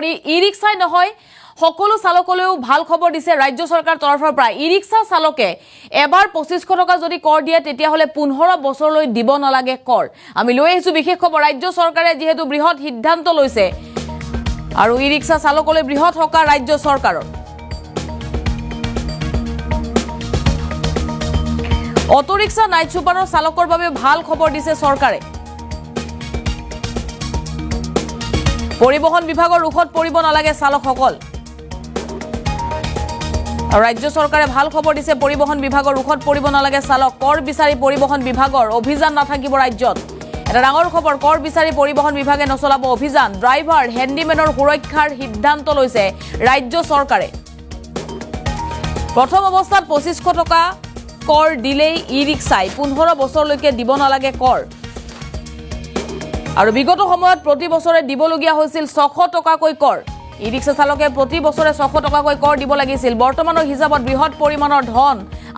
ই-ৰিক্সাই নহয় সকলো চালকলৈও ভাল খবৰ দিছে ৰাজ্য চৰকাৰ তৰফৰ পৰা। ই-ৰিক্সা চালকে এবাৰ 2500 টকা যদি কৰ দিয়ে তেতিয়াহলে 15 বছৰলৈ দিব নালাগে কৰ। আমি লৈ আহিছো বিশেষ খবৰ। ৰাজ্য চৰকাৰে যেহেতু বৃহৎ সিদ্ধান্ত লৈছে আৰু ই-ৰিক্সা চালকলৈ বৃহৎ সকাহ ৰাজ্য চৰকাৰৰ। অটো ৰিক্সা নাইট ছুপাৰৰ চালকৰ বাবে ভাল খবৰ দিছে চৰকাৰে। পৰিবহন বিভাগৰ ৰুখত পৰিব নালাগে চালকসকল। ৰাজ্য চৰকাৰে ভাল খবৰ দিছে, পৰিবহন বিভাগৰ ৰুখত পৰিব নালাগে চালক। কৰ বিচাৰি পৰিবহন বিভাগৰ অভিযান নাথাকিব ৰাজ্যত। এটা ডাঙৰ খবৰ, কৰ বিচাৰি পৰিবহন বিভাগে নচলাব অভিযান। ড্ৰাইভাৰ হেণ্ডিমেনৰ সুৰক্ষাৰ সিদ্ধান্ত লৈছে ৰাজ্য চৰকাৰে। প্ৰথম অৱস্থাত 2500 টকা কৰ দিলেই ই-ৰিক্সাই 15 বছৰলৈকে দিব নালাগে কৰ। আৰু বিগত সময়ত প্ৰতি বছৰে দিবলগীয়া হৈছিল 600 টকাকৈ কৰ। ই-ৰিক্সা চালকে প্ৰতি বছৰে 600 টকাকৈ কৰ দিব লাগিছিল। বৰ্তমানৰ হিচাপত বৃহৎ পৰিমাণৰ ধন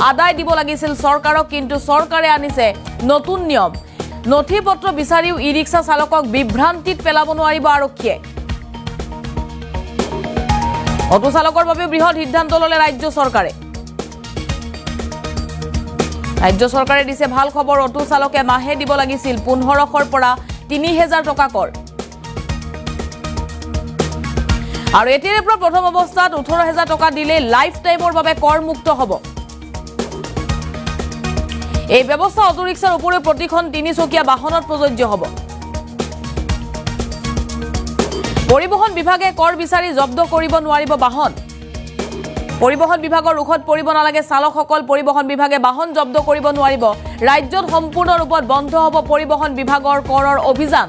আদায় দিব লাগিছিল চৰকাৰক, কিন্তু চৰকাৰে আনিছে নতুন নিয়ম। নথি পত্ৰ বিচাৰিও ই-ৰিক্সা চালকক বিভ্ৰান্তিত পেলাব নোৱাৰিব আৰক্ষীয়ে। অটো চালকৰ বাবে বৃহৎ সিদ্ধান্ত ললে ৰাজ্য চৰকাৰে। ৰাজ্য চৰকাৰে দিছে ভাল খবৰ। অটো চালকে মাহে দিব লাগিছিল 1500ৰ পৰা 3000 টকা কৰ। আৰু এতিয়াৰে পৰা প্ৰথম অৱস্থাত 18000 টকা দিলে লাইফ টাইমৰ বাবে কৰ মুক্ত হ'ব। এই ব্যৱস্থা অটো ৰিক্সাৰ উপৰিও প্ৰতিখন তিনিচকীয়া বাহনত প্ৰযোজ্য হ'ব। পৰিবহন বিভাগে কৰ বিচাৰি জব্দ কৰিব নোৱাৰিব বাহন। পৰিবহন বিভাগৰ ৰুখত পৰিব নালাগে চালকসকল। পৰিবহন বিভাগে বাহন জব্দ কৰিব নোৱাৰিব। ৰাজ্যত সম্পূৰ্ণ ৰূপত বন্ধ হ'ব পৰিবহন বিভাগৰ কৰৰ অভিযান।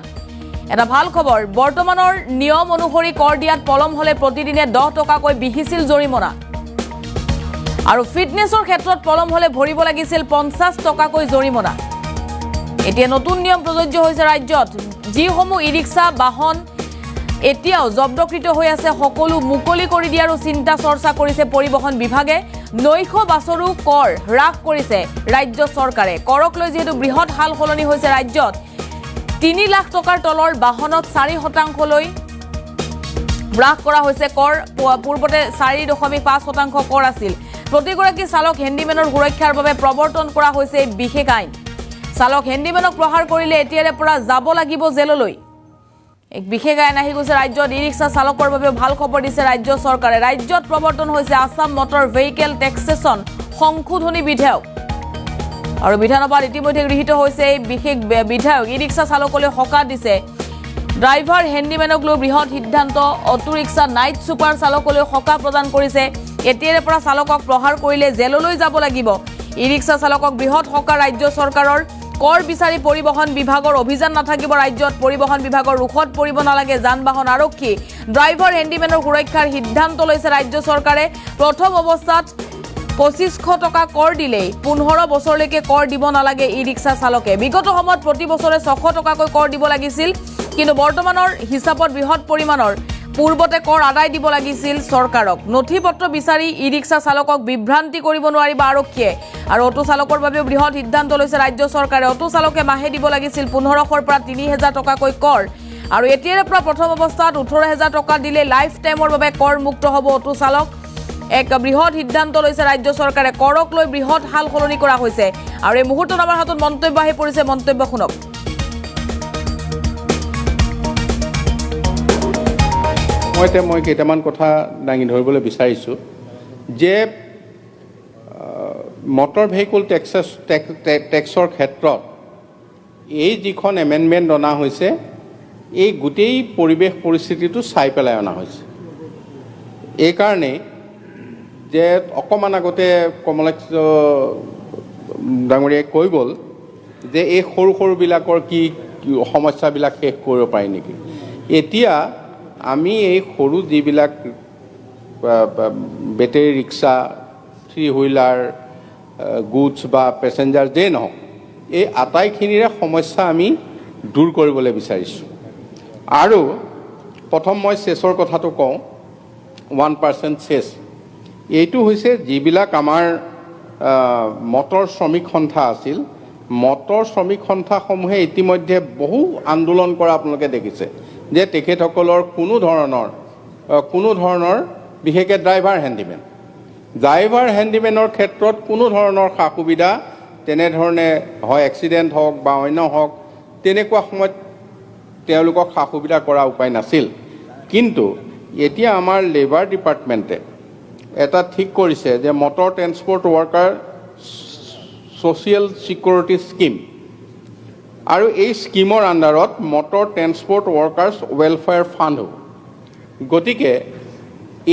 এটা ভাল খবৰ, বৰ্তমানৰ নিয়ম অনুসৰি কৰ দিয়াত পলম হলে প্ৰতিদিনে 10 টকাকৈ বিহিছিল জৰিমনা। আৰু ফিটনেছৰ ক্ষেত্ৰত পলম হলে ভৰিব লাগিছিল 50 টকাকৈ জৰিমনা। এতিয়া নতুন নিয়ম প্ৰযোজ্য হৈছে ৰাজ্যত। যিসমূহ ই-ৰিক্সা বাহন এতিয়াও জব্দকৃত হৈ আছে সকলো মুকলি কৰি দিয়াৰো চিন্তা চৰ্চা কৰিছে পৰিবহন বিভাগে। নৈশ বাছৰো কৰ হ্ৰাস কৰিছে ৰাজ্য চৰকাৰে। কৰক লৈ যিহেতু বৃহৎ সাল সলনি হৈছে ৰাজ্যত। 3 লাখ টকাৰ তলৰ বাহনত 4% হ্ৰাস কৰা হৈছে কৰ। পূৰ্বতে 4.5% কৰ আছিল। প্ৰতিগৰাকী চালক হেণ্ডিমেনৰ সুৰক্ষাৰ বাবে প্ৰৱৰ্তন কৰা হৈছে বিশেষ আইন। চালক হেণ্ডিমেনক প্ৰহাৰ কৰিলে এতিয়াৰে পৰা যাব লাগিব জেললৈ। এক বিশেষ আইন আহি গৈছে ৰাজ্যত। ই-ৰিক্সা চালকৰ বাবে ভাল খবৰ দিছে ৰাজ্য চৰকাৰে। ৰাজ্যত প্ৰৱৰ্তন হৈছে আছাম মটৰ ভেহিকেল টেক্সেশ্যন সংশোধনী বিধেয়ক। আৰু বিধানসভাত ইতিমধ্যে গৃহীত হৈছে এই বিশেষ বিধেয়ক। ই-ৰিক্সা চালকলৈ সকাহ দিছে। ড্ৰাইভাৰ হেণ্ডিমেনক লৈ বৃহৎ সিদ্ধান্ত। অটো ৰিক্সা নাইট ছুপাৰ চালকলৈ সকাহ প্ৰদান কৰিছে। এতিয়াৰে পৰা চালকক প্ৰহাৰ কৰিলে জেললৈ যাব লাগিব। ই-ৰিক্সা চালকক বৃহৎ সকাহ ৰাজ্য চৰকাৰৰ। কৰ বিচাৰি পৰিবহন বিভাগৰ অভিযান নাথাকিব ৰাজ্যত। পৰিবহন বিভাগৰ ৰুখত পৰিব নালাগে যান বাহন আৰক্ষী। ড্ৰাইভাৰ হেণ্ডিমেনৰ সুৰক্ষাৰ সিদ্ধান্ত লৈছে ৰাজ্য চৰকাৰে। প্ৰথম অৱস্থাত 2500 টকা কৰ দিলেই 15 বছৰলৈকে কৰ দিব নালাগে ই-ৰিক্সা চালকে। বিগত সময়ত প্ৰতি বছৰে 600 টকাকৈ কৰ দিব লাগিছিল, কিন্তু বৰ্তমানৰ হিচাপত বৃহৎ পৰিমাণৰ পূৰ্বতে কৰ আদায় দিব লাগিছিল চৰকাৰক। নথি পত্ৰ বিচাৰি ই-ৰিক্সা চালকক বিভ্ৰান্তি কৰিব নোৱাৰিব আৰক্ষীয়ে। আৰু অটো চালকৰ বাবেও বৃহৎ সিদ্ধান্ত লৈছে ৰাজ্য চৰকাৰে। অটো চালকে মাহে দিব লাগিছিল 1500ৰ পৰা 3000 টকাকৈ কৰ। আৰু এতিয়াৰে পৰা প্ৰথম অৱস্থাত 18000 টকা দিলে লাইফ টাইমৰ বাবে কৰ মুক্ত হ'ব অটো চালক। এক বৃহৎ সিদ্ধান্ত লৈছে ৰাজ্য চৰকাৰে। কৰক লৈ বৃহৎ সাল সলনি কৰা হৈছে। আৰু এই মুহূৰ্তত আমাৰ হাতত মন্তব্য আহি পৰিছে, মন্তব্য শুনক। মই কেইটামান কথা দাঙি ধৰিবলৈ বিচাৰিছোঁ যে মটৰ ভেহিকুল টেক্সৰ ক্ষেত্ৰত এই যিখন এমেণ্ডমেণ্ট অনা হৈছে, এই গোটেই পৰিৱেশ পৰিস্থিতিটো চাই পেলাই অনা হৈছে। এইকাৰণেই যে অকণমান আগতে কমলেশ ডাঙৰীয়াই কৈ গ'ল যে এই সৰু সৰুবিলাকৰ কি সমস্যাবিলাক শেষ কৰিব পাৰি নেকি। এতিয়া আমি এই সৰু যিবিলাক বেটেৰী ৰিক্সা, 3 হুইলাৰ, গুডছ বা পেছেঞ্জাৰ যেই নহওক, এই আটাইখিনিৰে সমস্যা আমি দূৰ কৰিবলৈ বিচাৰিছোঁ। আৰু প্ৰথম মই চেছৰ কথাটো কওঁ। 1% চেছ এইটো হৈছে যিবিলাক আমাৰ মটৰ শ্ৰমিক সন্থা আছিল। মটৰ শ্ৰমিক সন্থাসমূহে ইতিমধ্যে বহু আন্দোলন কৰা আপোনালোকে দেখিছে যে তেখেতসকলৰ কোনো ধৰণৰ কোনো ধৰণৰ বিশেষকৈ ড্ৰাইভাৰ হেণ্ডিমেনৰ ক্ষেত্ৰত কোনো ধৰণৰ সা সুবিধা তেনেধৰণে হয় এক্সিডেণ্ট হওক বা অন্য হওক তেনেকুৱা সময়ত তেওঁলোকক সা সুবিধা কৰা উপায় নাছিল কিন্তু এতিয়া আমাৰ লেবাৰ ডিপাৰ্টমেণ্টে এটা ঠিক কৰিছে যে motor transport worker social security scheme আৰু এই স্কিমৰ আণ্ডাৰত motor transport workers welfare fund হ'ব গতিকে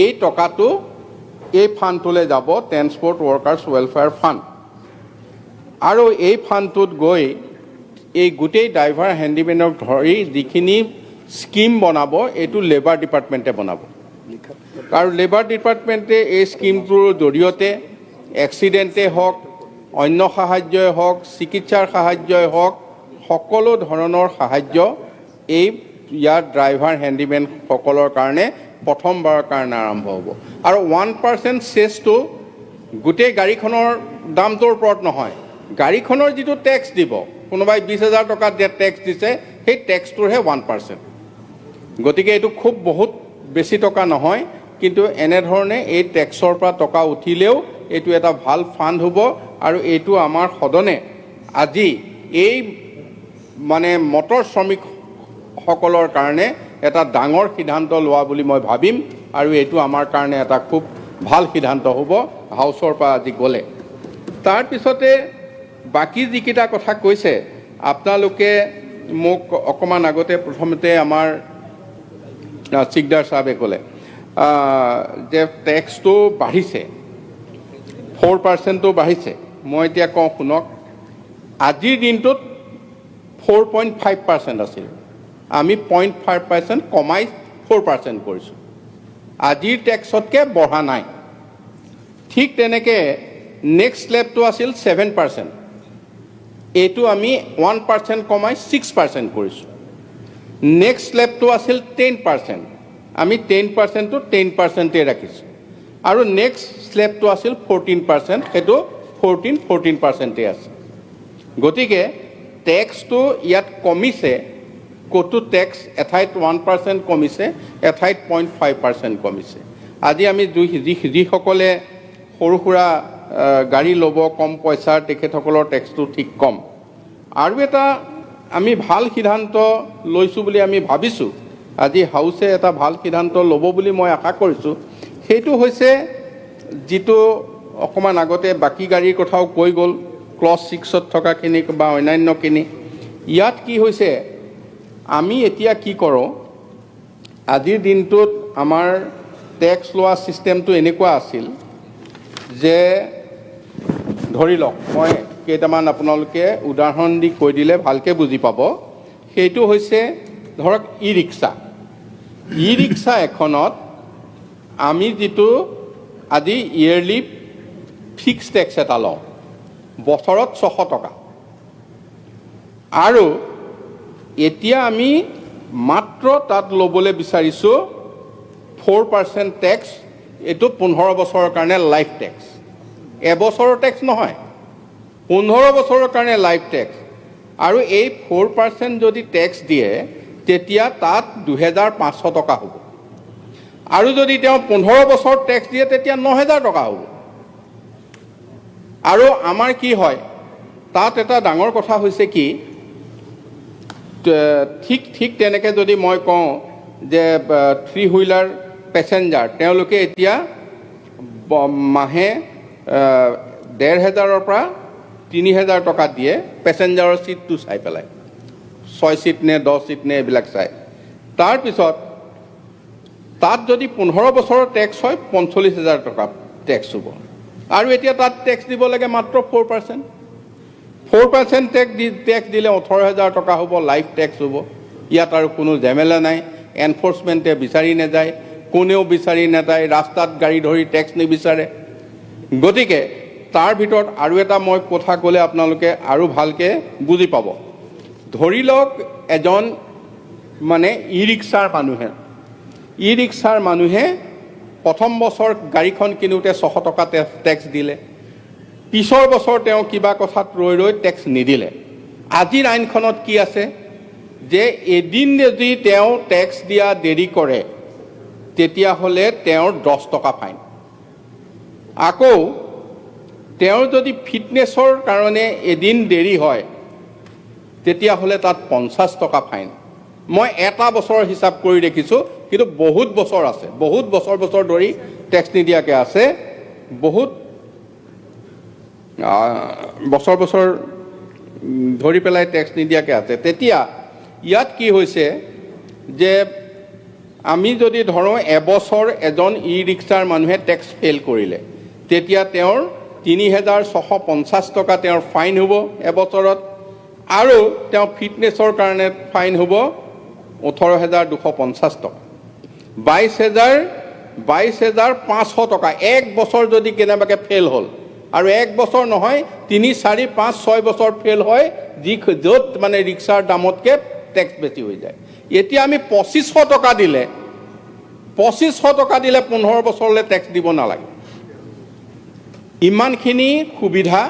এই টকাটো এই ফাণ্ডটোলৈ যাব ট্ৰেন্সপৰ্ট ৱৰ্কাৰ্ছ ৱেলফেয়াৰ ফাণ্ড আৰু এই ফাণ্ডটোত গৈ এই গোটেই ড্ৰাইভাৰ হেণ্ডিমেনক ধৰি যিখিনি স্কিম বনাব এইটো লেবাৰ ডিপাৰ্টমেণ্টে বনাব আৰু লেবাৰ ডিপাৰ্টমেণ্টে এই স্কিমটোৰ জৰিয়তে এক্সিডেণ্টে হওক অন্য সাহায্যই হওক চিকিৎসাৰ সাহায্যই হওক সকলো ধৰণৰ সাহায্য এই ইয়াৰ ড্ৰাইভাৰ হেণ্ডিমেনসকলৰ কাৰণে প্ৰথমবাৰৰ কাৰণে আৰম্ভ হ'ব আৰু 1% চেছটো গোটেই গাড়ীখনৰ দামটোৰ ওপৰত নহয় গাড়ীখনৰ যিটো টেক্স দিব কোনোবাই 20,000 টকা টেক্স দিছে সেই টেক্সটোৰহে 1% গতিকে এইটো খুব বহুত বেছি টকা নহয় কিন্তু এনেধৰণে এই টেক্সৰ পৰা টকা উঠিলেও এইটো এটা ভাল ফাণ্ড হ'ব আৰু এইটো আমাৰ সদনে আজি এই মানে মটৰ শ্ৰমিকসকলৰ কাৰণে এটা ডাঙৰ সিদ্ধান্ত লোৱা বুলি মই ভাবিম আৰু এইটো আমাৰ কাৰণে এটা খুব ভাল সিদ্ধান্ত হ'ব হাউচৰ পৰা আজি গ'লে তাৰপিছতে বাকী যিকেইটা কথা কৈছে আপোনালোকে মোক অকণমান আগতে প্ৰথমতে আমাৰ চিকদাৰ চাহাবে ক'লে যে টেক্সটো বাঢ়িছে 4%টো বাঢ়িছে মই এতিয়া কওঁ শুনক আজিৰ দিনটোত 4.5% আছিল আমি 0.5% কমাই 4% কৰিছোঁ আজিৰ টেক্সতকৈ বঢ়া নাই ঠিক তেনেকৈ নেক্সট স্লেবটো আছিল 7% এইটো আমি 1% কমাই 6% কৰিছোঁ নেক্সট স্লেবটো আছিল 10% আমি 10%টো 10%তে ৰাখিছোঁ আৰু নেক্সট স্লেবটো আছিল 14% সেইটো 14%তে আছে গতিকে টেক্সটো ইয়াত কমিছে ক'তো টেক্স এঠাইত 1% কমিছে এঠাইত 0.5% কমিছে আজি আমি যিসকলে সৰু সুৰা গাড়ী ল'ব কম পইচাৰ তেখেতসকলৰ টেক্সটো ঠিক কম আৰু এটা আমি ভাল সিদ্ধান্ত লৈছোঁ বুলি আমি ভাবিছোঁ আজি হাউচে এটা ভাল সিদ্ধান্ত ল'ব বুলি মই আশা কৰিছোঁ সেইটো হৈছে যিটো অকণমান আগতে বাকী গাড়ীৰ কথাও কৈ গ'ল ক্লছ 6ত থকাখিনি বা অন্যান্যখিনি ইয়াত কি হৈছে আমি এতিয়া কি কৰোঁ আজিৰ দিনটোত আমাৰ টেক্স লোৱা ছিষ্টেমটো এনেকুৱা আছিল যে ধৰি লওক মই কেইটামান আপোনালোকে উদাহৰণ দি কৈ দিলে ভালকৈ বুজি পাব সেইটো হৈছে ধৰক ই ৰিক্সা এখনত আমি যিটো আজি ইয়েৰলি ফিক্স টেক্স এটা লওঁ বছৰত 600 টকা আৰু এতিয়া আমি মাত্ৰ তাত ল'বলৈ বিচাৰিছোঁ 4% টেক্স এইটো 15 বছৰৰ কাৰণে লাইফ টেক্স এবছৰৰ টেক্স নহয় 15 বছৰৰ কাৰণে লাইফ টেক্স আৰু এই 4% যদি টেক্স দিয়ে তেতিয়া তাত 2,500 টকা হ'ব আৰু যদি তেওঁ 15 বছৰ টেক্স দিয়ে তেতিয়া 9,000 টকা হ'ব আৰু আমাৰ কি হয় তাত এটা ডাঙৰ কথা হৈছে কি ঠিক তেনেকৈ যদি মই কওঁ যে 3 হুইলাৰ পেচেঞ্জাৰ তেওঁলোকে এতিয়া মাহে 1,500ৰ পৰা 3,000 টকা দিয়ে পেচেঞ্জাৰৰ ছিটটো চাই পেলাই 6 ছিট নে 10 ছিট নে এইবিলাক চাই তাৰপিছত তাত যদি 15 বছৰৰ টেক্স হয় 45,000 টকা টেক্স হ'ব আৰু এতিয়া তাত টেক্স দিব লাগে মাত্ৰ 4% টেক্স দিলে 18,000 টকা হ'ব লাইফ টেক্স হ'ব ইয়াত আৰু কোনো ঝেমেলা নাই এনফৰ্চমেণ্টে বিচাৰি নাযায় কোনেও বিচাৰি নাযায় ৰাস্তাত গাড়ী ধৰি টেক্স নিবিচাৰে গতিকে তাৰ ভিতৰত আৰু এটা মই কথা ক'লে আপোনালোকে আৰু ভালকৈ বুজি পাব ধৰি লওক এজন মানে ই ৰিক্সাৰ মানুহে প্ৰথম বছৰ গাড়ীখন কিনোতে 600 টকা টেক্স দিলে পিছৰ বছৰ তেওঁ কিবা কথাত ৰৈ টেক্স নিদিলে আজিৰ আইনখনত কি আছে যে এদিন যদি তেওঁ টেক্স দিয়া দেৰি কৰে তেতিয়াহ'লে তেওঁৰ 10 টকা ফাইন। আকৌ তেওঁৰ যদি ফিটনেছৰ কাৰণে এদিন দেৰি হয় তেতিয়াহ'লে তাত 50 টকা ফাইন। মই এটা বছৰৰ হিচাপ কৰি দেখিছোঁ, কিন্তু বহুত বছৰ আছে, বহুত বছৰ ধৰি টেক্স নিদিয়াকৈ আছে, বহুত বছৰ ধৰি পেলাই টেক্স নিদিয়াকৈ আছে। তেতিয়া ইয়াত কি হৈছে যে আমি যদি ধৰোঁ এবছৰ এজন ই ৰিক্সাৰ মানুহে টেক্স ফেইল কৰিলে, তেতিয়া তেওঁৰ 3,650 টকা তেওঁৰ ফাইন হ'ব এবছৰত, আৰু তেওঁ ফিটনেছৰ কাৰণে ফাইন হ'ব 18,250 টকা, 22,500 টকা। এক বছৰ যদি কেনেবাকৈ ফেইল হ'ল, আৰু এক বছৰ নহয় 3, 4, 5, 6 বছৰ ফেইল হয়, য'ত মানে ৰিক্সাৰ দামতকৈ টেক্স বেছি হৈ যায়। এতিয়া আমি 2,500 টকা দিলে 15 বছৰলৈ টেক্স দিব নালাগে। ইমানখিনি সুবিধা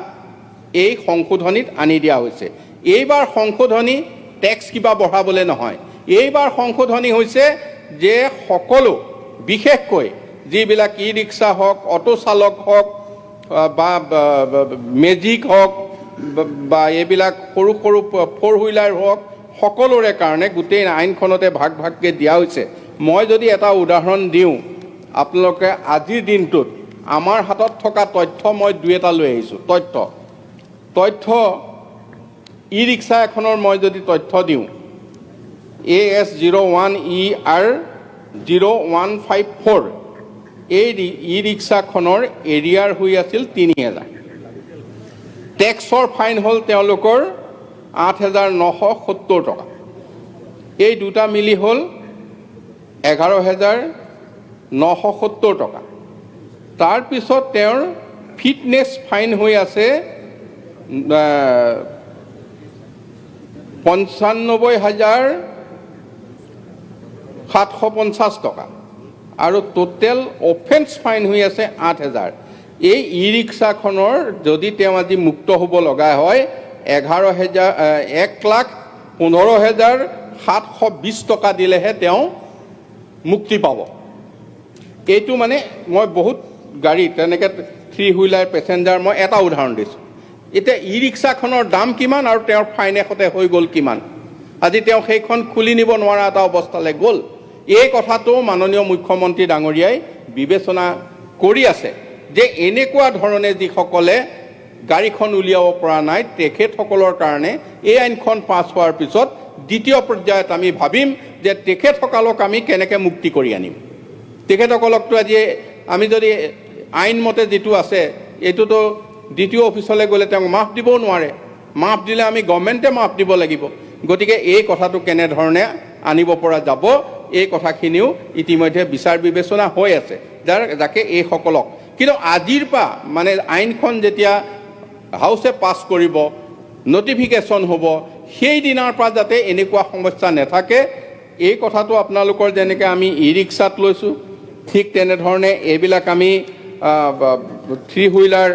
এই সংশোধনীত আনি দিয়া হৈছে। এইবাৰ সংশোধনী টেক্স কিবা বঢ়াবলৈ নহয়, এইবাৰ সংশোধনী হৈছে যে সকলো, বিশেষকৈ যিবিলাক ই ৰিক্সা হওক, অটো চালক হওক, বা মেজিক হওক, বা এইবিলাক সৰু সৰু 4 হুইলাৰ হওক, সকলোৰে কাৰণে গোটেই আইনখনতে ভাগ ভাগকৈ দিয়া হৈছে। মই যদি এটা উদাহৰণ দিওঁ, আপোনালোকে আজিৰ দিনটোত আমাৰ হাতত থকা তথ্য মই 2 এটা লৈ আহিছোঁ। তথ্য ই ৰিক্সা এখনৰ মই যদি তথ্য দিওঁ, AS01ER0154, এই ই ৰিক্সাখনৰ এৰিয়াৰ হৈ আছিল 3,000। টেক্সৰ ফাইন হ'ল তেওঁলোকৰ 8,970 টকা। এই দুটা মিলি হ'ল 11,970 টকা। তাৰপিছত তেওঁৰ ফিটনেছ ফাইন হৈ আছে 95,750 টকা, আৰু টোটেল অফেন্স ফাইন হৈ আছে 8,000। এই ই ৰিক্সাখনৰ যদি তেওঁ আজি মুক্ত হ'ব লগা হয়, 1,15,720 টকা দিলেহে তেওঁ মুক্তি পাব। এইটো মানে মই বহুত গাড়ী তেনেকৈ 3 হুইলাৰ পেচেঞ্জাৰ মই এটা উদাহৰণ দিছোঁ। এতিয়া ই ৰিক্সাখনৰ দাম কিমান আৰু তেওঁৰ ফাইন এখতে হৈ গ'ল কিমান, আজি তেওঁ সেইখন খুলি নিব নোৱাৰা এটা অৱস্থালৈ গ'ল। এই কথাটো মাননীয় মুখ্যমন্ত্ৰী ডাঙৰীয়াই বিবেচনা কৰি আছে যে এনেকুৱা ধৰণে যিসকলে গাড়ীখন উলিয়াব পৰা নাই, তেখেতসকলৰ কাৰণে এই আইনখন পাছ হোৱাৰ পিছত দ্বিতীয় পৰ্যায়ত আমি ভাবিম যে তেখেতসকলক আমি কেনেকৈ মুক্তি কৰি আনিম। তেখেতসকলকতো আজি আমি যদি আইনমতে যিটো আছে, এইটোতো দ্বিতীয় অফিচলৈ গ'লে তেওঁক মাফ দিবও নোৱাৰে, মাফ দিলে আমি গভৰ্ণমেণ্টে মাফ দিব লাগিব। গতিকে এই কথাটো কেনেধৰণে আনিব পৰা যাব, এই কথাখিনিও ইতিমধ্যে বিচাৰ বিবেচনা হৈ আছে, যাকে এইসকলক, কিন্তু আজিৰ পৰা মানে আইনখন যেতিয়া হাউচে পাছ কৰিব, নটিফিকেশ্যন হ'ব, সেই দিনাৰ পৰা যাতে এনেকুৱা সমস্যা নাথাকে, এই কথাটো আপোনালোকৰ যেনেকৈ আমি ই ৰিক্সাত লৈছোঁ, ঠিক তেনেধৰণে এইবিলাক আমি 3 হুইলাৰ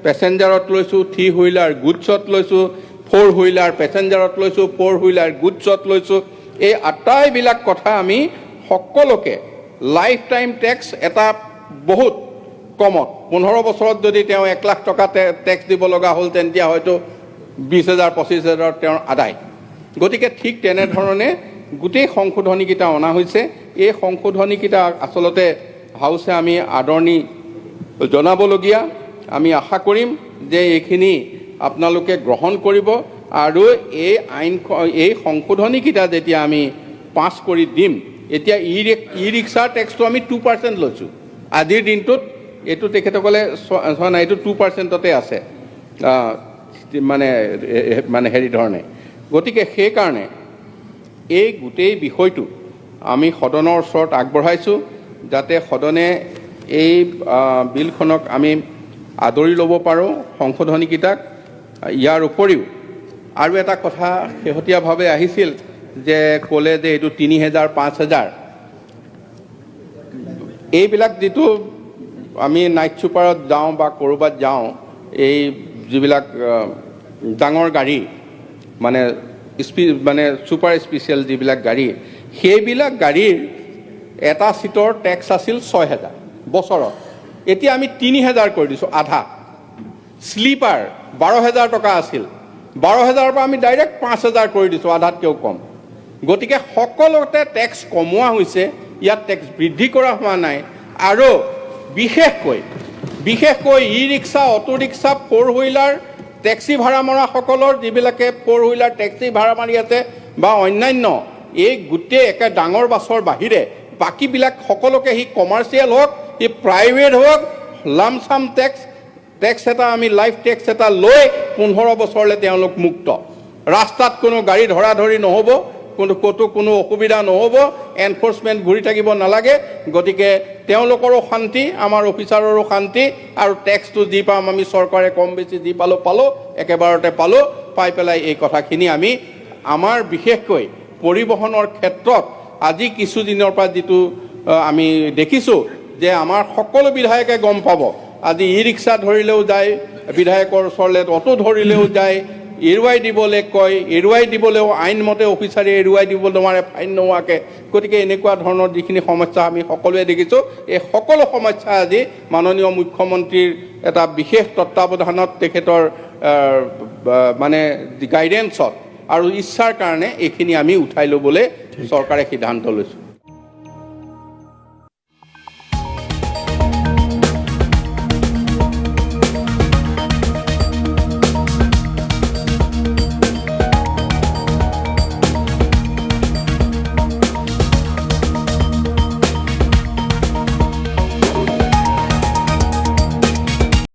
পেচেঞ্জাৰত লৈছোঁ, 3 হুইলাৰ গুডছত লৈছোঁ, 4 হুইলাৰ পেচেঞ্জাৰত লৈছোঁ, 4 হুইলাৰ গুডছত লৈছোঁ। এই আটাইবিলাক কথা আমি সকলোকে লাইফ টাইম টেক্স এটা বহুত কমত, 15 বছৰত যদি তেওঁ 1 লাখ টকা টেক্স দিব লগা হ'ল, তেতিয়া হয়তো 20,000 25,000 তেওঁৰ আদায়। গতিকে ঠিক তেনেধৰণে গোটেই সংশোধনীকেইটা অনা হৈছে। এই সংশোধনীকেইটা আচলতে হাউচে আমি আদৰণি জনাবলগীয়া। আমি আশা কৰিম যে এইখিনি আপোনালোকে গ্ৰহণ কৰিব, আৰু এই সংশোধনীকেইটা যেতিয়া আমি পাছ কৰি দিম, এতিয়া ই ৰিক্সাৰ টেক্সটো আমি 2% লৈছোঁ আজিৰ দিনটোত। এইটো তেখেতসকলে চোৱা নাই, এইটো 2%তে আছে, মানে হেৰি ধৰণে। গতিকে সেইকাৰণে এই গোটেই বিষয়টো আমি সদনৰ ওচৰত আগবঢ়াইছোঁ, যাতে সদনে এই বিলখনক আমি আদৰি ল'ব পাৰোঁ, সংশোধনীকেইটাক। ইয়াৰ উপৰিও আৰু এটা কথা শেহতীয়াভাৱে আহিছিল যে ক'লে যে এইটো 3,000 5,000, এইবিলাক যিটো আমি নাইট ছুপাৰত যাওঁ বা ক'ৰবাত যাওঁ, এই যিবিলাক ডাঙৰ গাড়ী মানে ছুপাৰ স্পেচিয়েল যিবিলাক গাড়ী, সেইবিলাক গাড়ীৰ এটা ছিটৰ টেক্স আছিল 6,000 বছৰত, এতিয়া আমি 3,000 কৰি দিছোঁ, আধা। স্লিপাৰ 12,000 টকা আছিল, 12,000ৰ পৰা আমি ডাইৰেক্ট 5,000 কৰি দিছোঁ, আধাতকৈও কম। গতিকে সকলোতে টেক্স কমোৱা হৈছে, ইয়াত টেক্স বৃদ্ধি কৰা হোৱা নাই। আৰু বিশেষকৈ e rickshaw, auto rickshaw, four wheeler, taxi ভাড়া মৰাসকলৰ যিবিলাকে ফ'ৰ হুইলাৰ টেক্সি ভাড়া মাৰি আছে বা অন্যান্য এই গোটেই একে ডাঙৰ বাছৰ বাহিৰে বাকীবিলাক সকলোকে সি কমাৰ্চিয়েল হওক, সি প্ৰাইভেট হওক, লামচাম টেক্স এটা আমি লাইফ টেক্স এটা লৈ 15 বছৰলৈ তেওঁলোক মুক্ত। ৰাস্তাত কোনো গাড়ী ধৰা-ধৰি নহ'ব, ক'তো কোনো অসুবিধা নহ'ব, এনফৰ্চমেণ্ট ঘূৰি থাকিব নালাগে। গতিকে তেওঁলোকৰো শান্তি, আমাৰ অফিচাৰৰো শান্তি, আৰু টেক্সটো যি পাম আমি চৰকাৰে কম বেছি যি পালোঁ একেবাৰতে পাই পেলাই এই কথাখিনি আমি আমাৰ বিশেষকৈ পৰিবহণৰ ক্ষেত্ৰত আজি কিছুদিনৰ পৰা যিটো আমি দেখিছোঁ যে আমাৰ সকলো বিধায়কে গম পাব, আজি ই ৰিক্সা ধৰিলেও যায় বিধায়কৰ ওচৰলৈ, অটো ধৰিলেও যায়, এৰুৱাই দিবলৈ কয়, এৰুৱাই দিবলৈও আইনমতে অফিচাৰে এৰুৱাই দিব নোৱাৰে ফাইন নোহোৱাকৈ। গতিকে এনেকুৱা ধৰণৰ যিখিনি সমস্যা আমি সকলোৱে দেখিছোঁ, এই সকলো সমস্যা আজি মাননীয় মুখ্যমন্ত্ৰীৰ এটা বিশেষ তত্বাৱধানত তেখেতৰ মানে গাইডেন্সত আৰু ইচ্ছাৰ কাৰণে এইখিনি আমি উঠাই ল'বলৈ চৰকাৰে সিদ্ধান্ত লৈছোঁ।